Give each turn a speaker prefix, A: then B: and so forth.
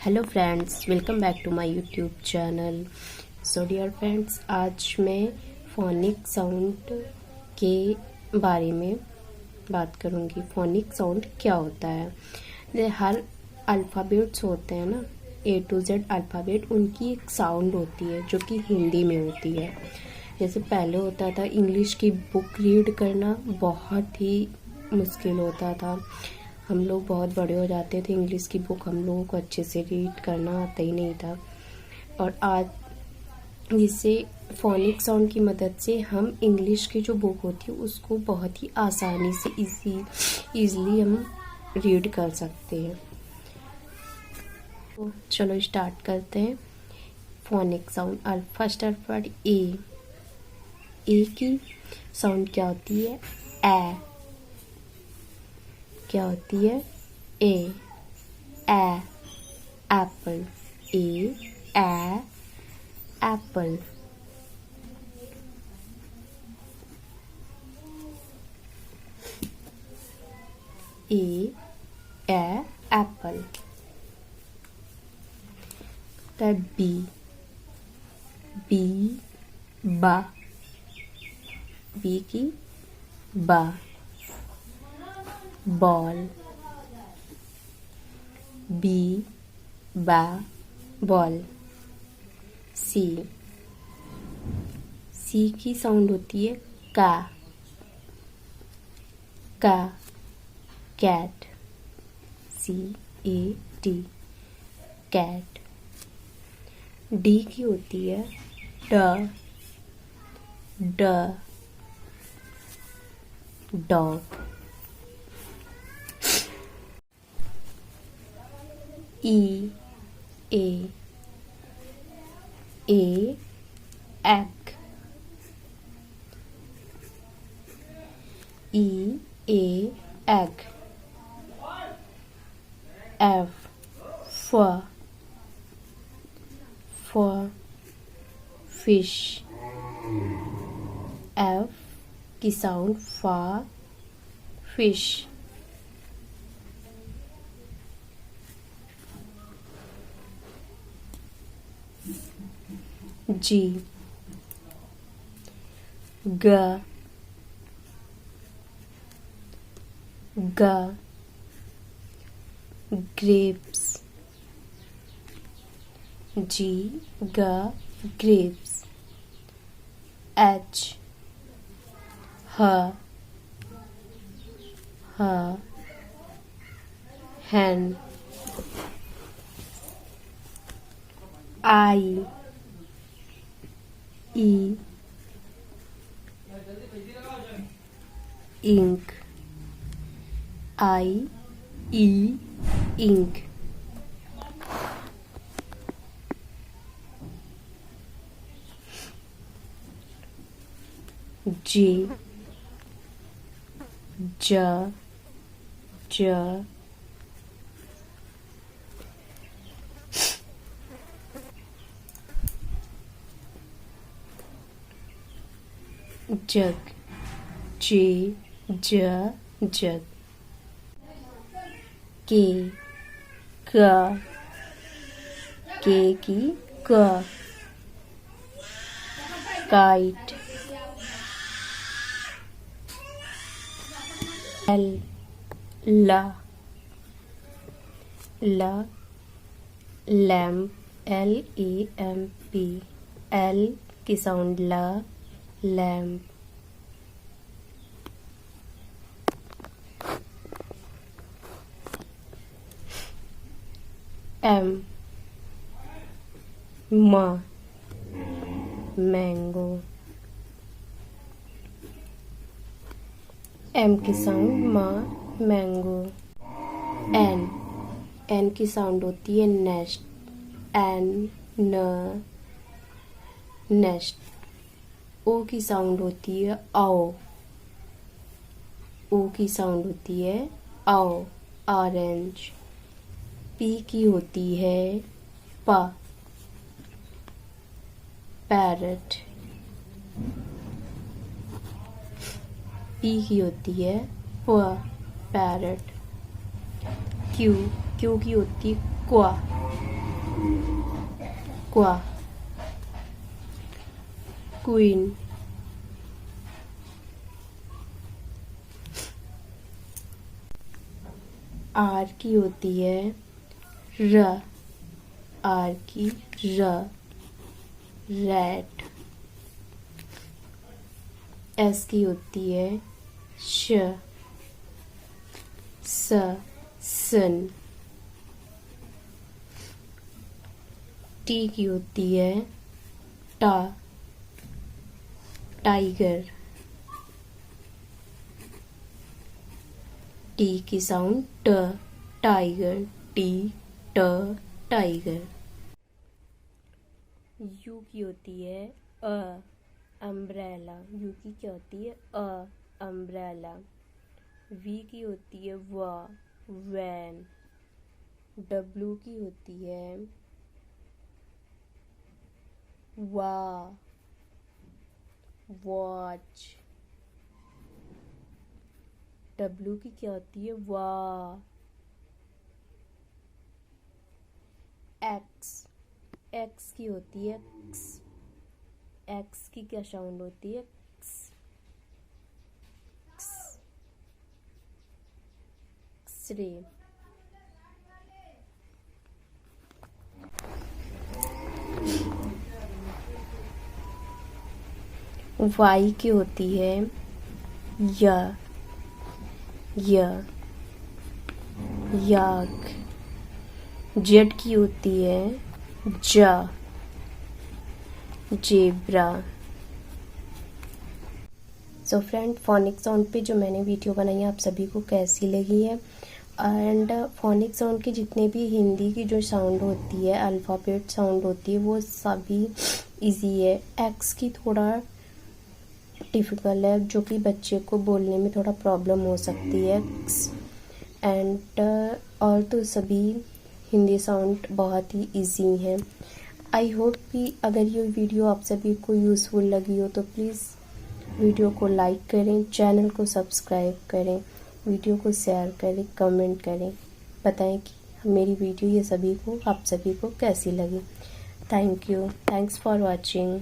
A: Hello friends, welcome back to my YouTube channel. So dear friends, आज मैं phonic sound के बारे में बात करूँगी। फोनिक साउंड क्या होता है? जैसे हर अल्फ़ाबेट्स होते हैं ना, A to Z अल्फ़ाबेट, उनकी एक साउंड होती है जो कि हिंदी में होती है। जैसे पहले होता था, इंग्लिश की बुक रीड करना बहुत ही मुश्किल होता था। हम लोग बहुत बड़े हो जाते थे, इंग्लिश की बुक हम लोगों को अच्छे से रीड करना आता ही नहीं था। और आज जिससे फोनिक साउंड की मदद से हम इंग्लिश की जो बुक होती है उसको बहुत ही आसानी से ईज़िली हम रीड कर सकते हैं। तो चलो स्टार्ट करते हैं। फोनिक साउंड, फर्स्ट अल्फाबेट ए की साउंड क्या होती है? ए। क्या होती है? ए एप्पल। ए एप्पल। ए एप्पल। बी बा। बी की बा। बॉल। बॉल। सी की साउंड होती है का। कैट। CAT cat. डी की होती है dog. E egg। egg। F fish। F की sound fish. G grapes। grapes। H hen। I ink। ink। J jug। jug। K की kite। lamp। LAMP। L की sound lamp. M mango. M की sound mango. N की sound होती है nest. Nest. O की sound होती है ओ। की साउंड होती है ऑरेंज। P की होती है पैरट। P की होती है पैरट। Q की होती है क्वा। क्वा, क्वीन, आर की होती है र, आर की र, रैट। एस की होती है श, स, सन। टी की होती है टा, टाइगर। टी की साउंड ट, टाइगर, टी, ट, टाइगर। यू की होती है अ, अम्ब्रेला। यू की क्या होती है अ, अम्ब्रेला। वी की होती है व, वैन। डब्ल्यू की होती है वा, वॉच। डब्ल्यू की क्या होती है वा। एक्स, एक्स की होती है एक्स। एक्स की क्या साउंड होती है एक्स, एक्सरे। वाई की होती है य, य, याक। जेड की होती है जा, zebra. So friend, phonic sound पे जो मैंने वीडियो बनाई है आप सभी को कैसी लगी है। एंड फोनिक साउंड की जितने भी हिंदी की जो साउंड होती है, अल्फ़ाबेट साउंड होती है, वो सभी इजी है। एक्स की थोड़ा डिफ़िकल्ट है, जो कि बच्चे को बोलने में थोड़ा प्रॉब्लम हो सकती है। एंड और तो सभी हिंदी साउंड बहुत ही इजी हैं। आई होप कि अगर ये वीडियो आप सभी को यूज़फुल लगी हो तो प्लीज़ वीडियो को लाइक करें, चैनल को सब्सक्राइब करें, वीडियो को शेयर करें, कमेंट करें, बताएं कि मेरी वीडियो ये सभी को आप सभी को कैसी लगी। Thank you, thanks for watching.